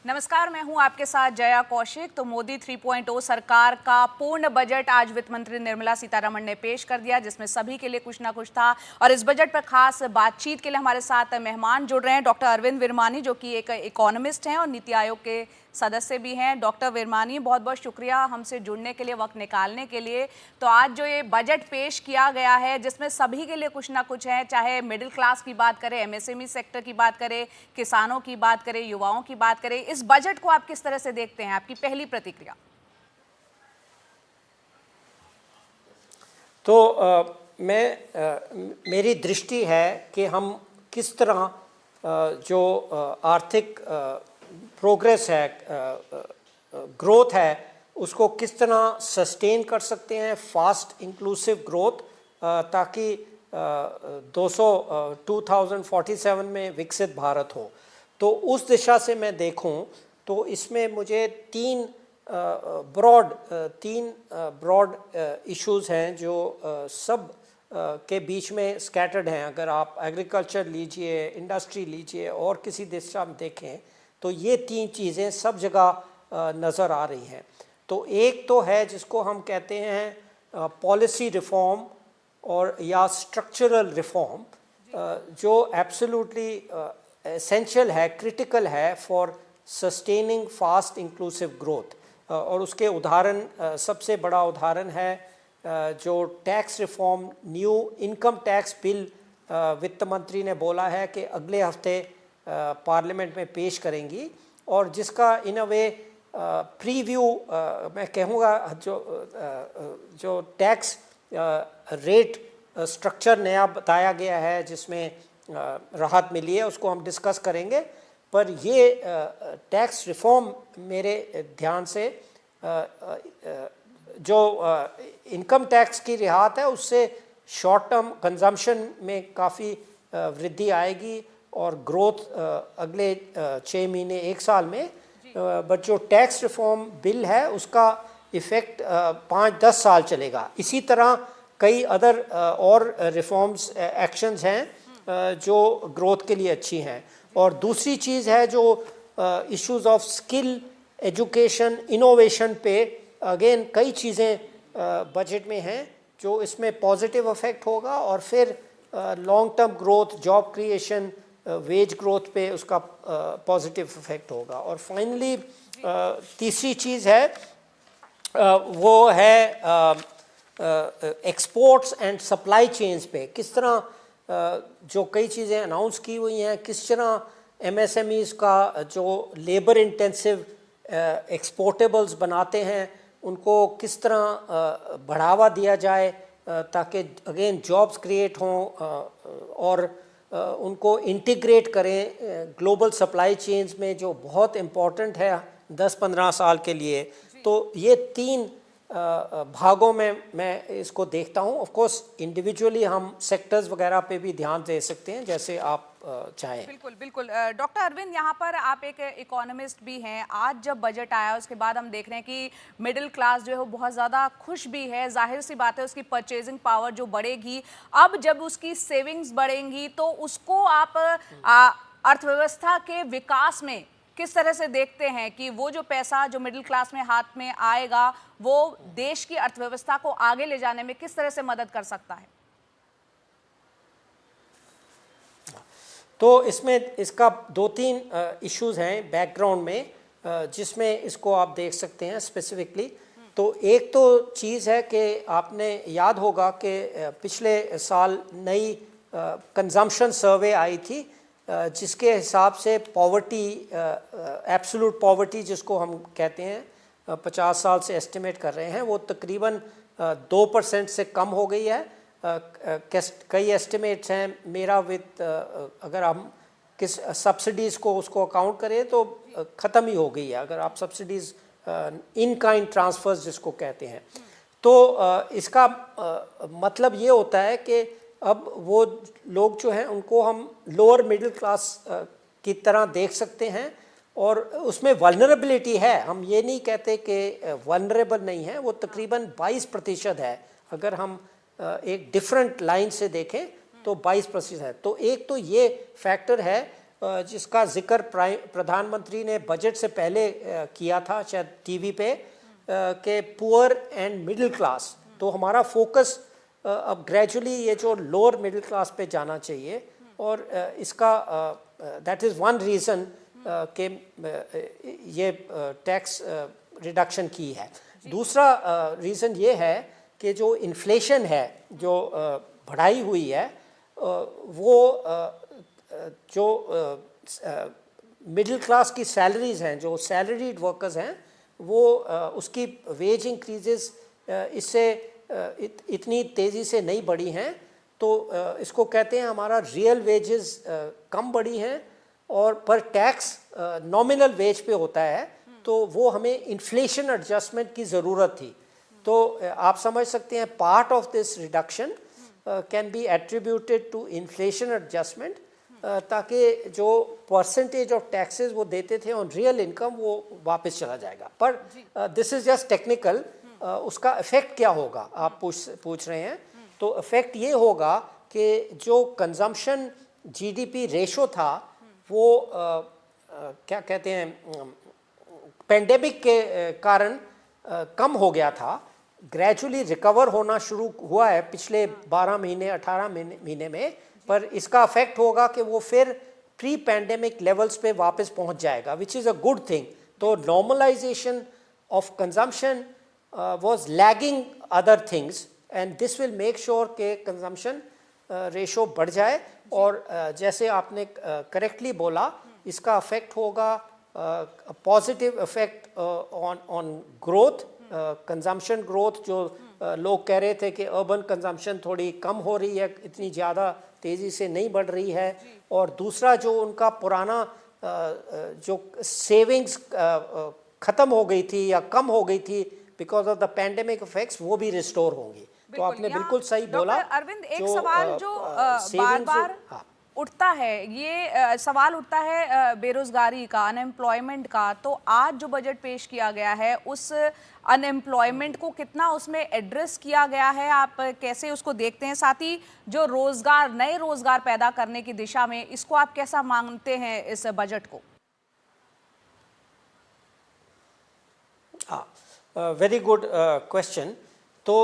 नमस्कार, मैं हूं आपके साथ जया कौशिक। तो मोदी 3.0 सरकार का पूर्ण बजट आज वित्त मंत्री निर्मला सीतारमण ने पेश कर दिया, जिसमें सभी के लिए कुछ ना कुछ था। और इस बजट पर खास बातचीत के लिए हमारे साथ मेहमान जुड़ रहे हैं। डॉक्टर अरविंद विरमानी, जो कि एक इकोनॉमिस्ट हैं और नीति आयोग के सदस्य भी हैं। डॉक्टर विरमानी, बहुत बहुत शुक्रिया हमसे जुड़ने के लिए, वक्त निकालने के लिए। तो आज जो ये बजट पेश किया गया है, जिसमें सभी के लिए कुछ ना कुछ है, चाहे मिडिल क्लास की बात करें, एमएसएमई सेक्टर की बात करें, किसानों की बात करें, युवाओं की बात करें, इस बजट को आप किस तरह से देखते हैं? आपकी पहली प्रतिक्रिया। तो मेरी दृष्टि है कि हम किस तरह जो आर्थिक प्रोग्रेस है, ग्रोथ है, उसको किस तरह सस्टेन कर सकते हैं, फास्ट इंक्लूसिव ग्रोथ, ताकि 2047 में विकसित भारत हो। तो उस दिशा से मैं देखूं तो इसमें मुझे तीन ब्रॉड इश्यूज हैं जो सब के बीच में स्कैटर्ड हैं। अगर आप एग्रीकल्चर लीजिए, इंडस्ट्री लीजिए और किसी दिशा में देखें तो ये तीन चीज़ें सब जगह नज़र आ रही हैं। तो एक तो है जिसको हम कहते हैं पॉलिसी रिफॉर्म और या स्ट्रक्चरल रिफॉर्म, जो एब्सोल्युटली एसेंशियल है, क्रिटिकल है for sustaining fast inclusive growth. और उसके उदाहरण, सबसे बड़ा उदाहरण है जो tax reform, new income tax bill वित्त मंत्री ने बोला है कि अगले हफ्ते पार्लियामेंट में पेश करेंगी, और जिसका इन अ वे प्रीव्यू मैं कहूँगा, जो टैक्स रेट स्ट्रक्चर नया बताया गया है जिसमें राहत मिली है, उसको हम डिस्कस करेंगे। पर ये टैक्स रिफॉर्म मेरे ध्यान से जो इनकम टैक्स की रियायत है उससे शॉर्ट टर्म कंजम्पशन में काफ़ी वृद्धि आएगी और ग्रोथ अगले 6 महीने 1 साल में। बट जो टैक्स रिफॉर्म बिल है उसका इफ़ेक्ट 5-10 साल चलेगा। इसी तरह कई अदर और रिफॉर्म्स एक्शंस हैं जो ग्रोथ के लिए अच्छी हैं। और दूसरी चीज़ है जो issues of skill, education, innovation पे अगेन कई चीज़ें बजट में हैं जो इसमें पॉजिटिव इफेक्ट होगा, और फिर long term growth, job creation, wage growth पे उसका पॉजिटिव इफेक्ट होगा। और फाइनली तीसरी चीज़ है वो है एक्सपोर्ट्स एंड सप्लाई चेन्स पे किस तरह जो कई चीज़ें अनाउंस की हुई हैं, किस तरह एमएसएमईज़ का जो लेबर इंटेंसिव एक्सपोर्टेबल्स बनाते हैं उनको किस तरह बढ़ावा दिया जाए ताकि अगेन जॉब्स क्रिएट हों, और उनको इंटीग्रेट करें ग्लोबल सप्लाई चेन्स में, जो बहुत इम्पॉर्टेंट है 10-15 साल के लिए। तो ये तीन भागों में मैं इसको देखता हूँ। ऑफ कोर्स इंडिविजुअली हम सेक्टर्स वगैरह पे भी ध्यान दे सकते हैं जैसे आप चाहें। बिल्कुल बिल्कुल। डॉक्टर अरविंद, यहाँ पर आप एक इकोनॉमिस्ट भी हैं। आज जब बजट आया उसके बाद हम देख रहे हैं कि मिडिल क्लास जो है वो बहुत ज़्यादा खुश भी है। जाहिर सी बात है, उसकी परचेजिंग पावर जो बढ़ेगी, अब जब उसकी सेविंग्स बढ़ेंगी तो उसको आप अर्थव्यवस्था के विकास में किस तरह से देखते हैं कि वो जो पैसा जो मिडिल क्लास में हाथ में आएगा वो देश की अर्थव्यवस्था को आगे ले जाने में किस तरह से मदद कर सकता है? तो इसमें इसका 2-3 इश्यूज हैं बैकग्राउंड में, जिसमें इसको आप देख सकते हैं स्पेसिफिकली। तो एक तो चीज़ है कि आपने याद होगा कि पिछले साल नई कंजम्पशन सर्वे आई थी जिसके हिसाब से पॉवर्टी, एब्सोल्यूट पॉवर्टी जिसको हम कहते हैं 50 साल से एस्टिमेट कर रहे हैं, वो तकरीबन 2% से कम हो गई है। कई एस्टिमेट्स हैं, मेरा विद अगर हम किस सब्सिडीज़ को उसको अकाउंट करें तो ख़त्म ही हो गई है, अगर आप सब्सिडीज़ इन काइंड ट्रांसफ़र्स जिसको कहते हैं। तो इसका मतलब ये होता है कि अब वो लोग जो हैं उनको हम लोअर मिडिल क्लास की तरह देख सकते हैं, और उसमें वल्नरेबिलिटी है। हम ये नहीं कहते कि वल्नरेबल नहीं है, वो तकरीबन 22% है। अगर हम एक डिफरेंट लाइन से देखें तो 22% है। तो एक तो ये फैक्टर है जिसका जिक्र प्रधानमंत्री ने बजट से पहले किया था शायद टीवी पे, के पुअर एंड मिडिल क्लास। तो हमारा फोकस अब ग्रेजुअली ये जो लोअर मिडिल क्लास पे जाना चाहिए, और इसका दैट इज़ वन रीज़न के ये टैक्स रिडक्शन की है। दूसरा रीज़न ये है कि जो इन्फ्लेशन है, जो बढ़ाई हुई है, वो जो मिडिल क्लास की सैलरीज़ हैं, जो सैलरीड वर्कर्स हैं, वो उसकी वेज इंक्रीजेस इससे इतनी तेज़ी से नहीं बढ़ी हैं। तो इसको कहते हैं हमारा रियल वेजेस कम बढ़ी हैं, और पर टैक्स नॉमिनल वेज पे होता है, तो वो हमें इन्फ्लेशन एडजस्टमेंट की ज़रूरत थी। तो आप समझ सकते हैं part of this reduction can be attributed to inflation adjustment, ताकि जो परसेंटेज ऑफ टैक्सेस वो देते थे ऑन रियल इनकम वो वापस चला जाएगा। पर दिस इज़ जस्ट टेक्निकल। उसका इफ़ेक्ट क्या होगा आप पूछ रहे हैं। तो इफ़ेक्ट ये होगा कि जो कंजम्पशन जीडीपी रेशो था वो क्या कहते हैं पेंडेमिक के कारण कम हो गया था, ग्रेजुअली रिकवर होना शुरू हुआ है पिछले 12 महीने 18 महीने में, पर इसका इफेक्ट होगा कि वो फिर प्री पैंडेमिक लेवल्स पे वापस पहुंच जाएगा, which is a good thing. तो normalisation of consumption was lagging other things, and this will make sure के कंजम्पशन रेशो बढ़ जाए। और जैसे आपने करेक्टली बोला, इसका इफेक्ट होगा positive effect on growth, consumption growth. जो लोग कह रहे थे कि अर्बन कंजम्पशन थोड़ी कम हो रही है, इतनी ज़्यादा तेज़ी से नहीं बढ़ रही है। और दूसरा जो उनका पुराना जो सेविंग्स ख़त्म हो गई थी या कम हो गई थी because of the pandemic effects, वो भी रिस्टोर होंगी। तो आपने बिल्कुल सही बोला। अरविंद, एक सवाल जो बार बार उठता है, ये सवाल उठता है बेरोजगारी का, अनएम्प्लॉयमेंट का। तो आज जो बजट पेश किया गया है, उस अनएम्प्लॉयमेंट को कितना उसमें एड्रेस किया गया है, आप कैसे उसको देखते हैं? साथ ही जो रोजगार, नए रोजगार पैदा करने की दिशा में, इसको आप कैसा मानते हैं इस बजट को? Very good question. तो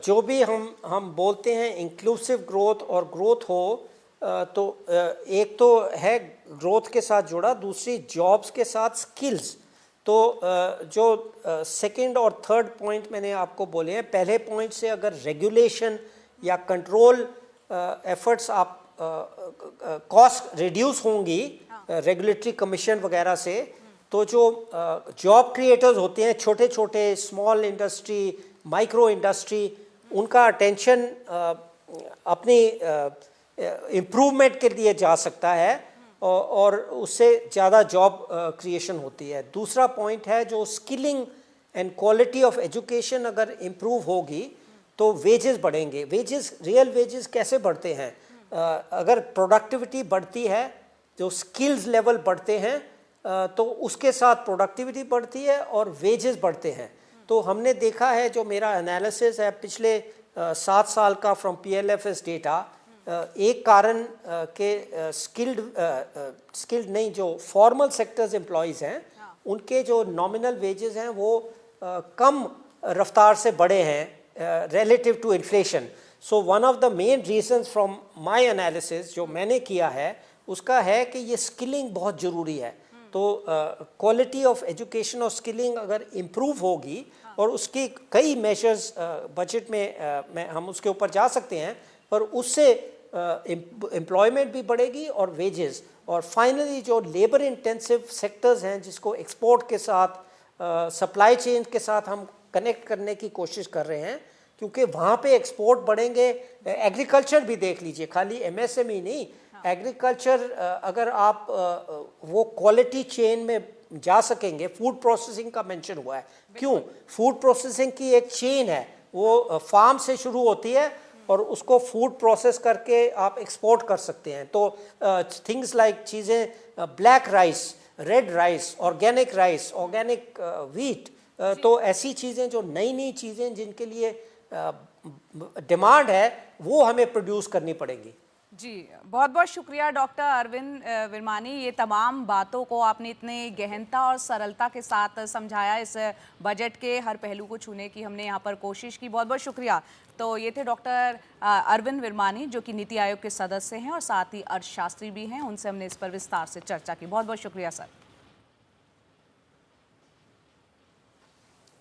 जो भी हम बोलते हैं इंक्लूसिव ग्रोथ और ग्रोथ हो, तो एक तो है ग्रोथ के साथ जुड़ा, दूसरी जॉब्स के साथ स्किल्स। तो जो सेकंड और थर्ड पॉइंट मैंने आपको बोले हैं, पहले पॉइंट से अगर रेगुलेशन या कंट्रोल एफर्ट्स आप कॉस्ट रिड्यूस होंगी रेगुलेटरी कमीशन वगैरह से, तो जो जॉब क्रिएटर्स होते हैं, छोटे छोटे स्मॉल इंडस्ट्री, माइक्रो इंडस्ट्री, उनका अटेंशन अपनी इम्प्रूवमेंट के लिए जा सकता है, और उससे ज़्यादा जॉब क्रिएशन होती है। दूसरा पॉइंट है जो skilling and quality of education अगर इम्प्रूव होगी तो वेजेस बढ़ेंगे। वेजेस, रियल वेजेस कैसे बढ़ते हैं? अगर प्रोडक्टिविटी बढ़ती है, जो स्किल्स लेवल बढ़ते हैं, तो उसके साथ प्रोडक्टिविटी बढ़ती है और वेजेस बढ़ते हैं। तो हमने देखा है, जो मेरा एनालिसिस है पिछले 7 साल का फ्रॉम PLFS डेटा, एक कारण के स्किल्ड नहीं, जो फॉर्मल सेक्टर्स एम्प्लॉयज़ हैं, उनके जो नॉमिनल वेजेस हैं वो कम रफ्तार से बढ़े हैं relative to inflation. So one of the main reasons from my analysis जो मैंने किया है, उसका है कि ये स्किलिंग बहुत ज़रूरी है। तो क्वालिटी ऑफ एजुकेशन और स्किलिंग अगर इम्प्रूव होगी, और उसकी कई मेजर्स बजट में हम उसके ऊपर जा सकते हैं, पर उससे एम्प्लॉयमेंट भी बढ़ेगी और वेजेस। और फाइनली जो लेबर इंटेंसिव सेक्टर्स हैं, जिसको एक्सपोर्ट के साथ, सप्लाई चेन के साथ हम कनेक्ट करने की कोशिश कर रहे हैं, क्योंकि वहाँ पे एक्सपोर्ट बढ़ेंगे। एग्रीकल्चर भी देख लीजिए, खाली MSME नहीं, एग्रीकल्चर अगर आप वो क्वालिटी चेन में जा सकेंगे। फूड प्रोसेसिंग का मेंशन हुआ है, क्यों? फूड प्रोसेसिंग की एक चेन है, वो फार्म से शुरू होती है और उसको फूड प्रोसेस करके आप एक्सपोर्ट कर सकते हैं। तो थिंग्स लाइक चीज़ें, black rice, red rice, organic rice, organic wheat, तो ऐसी चीज़ें जो नई नई चीज़ें जिनके लिए डिमांड है, वो हमें प्रोड्यूस करनी पड़ेंगी। जी, बहुत बहुत शुक्रिया डॉक्टर अरविंद विरमानी। ये तमाम बातों को आपने इतने गहनता और सरलता के साथ समझाया। इस बजट के हर पहलू को छूने की हमने यहाँ पर कोशिश की। बहुत बहुत शुक्रिया। तो ये थे डॉक्टर अरविंद विरमानी, जो कि नीति आयोग के सदस्य हैं और साथ ही अर्थशास्त्री भी हैं। उनसे हमने इस पर विस्तार से चर्चा की। बहुत बहुत शुक्रिया सर।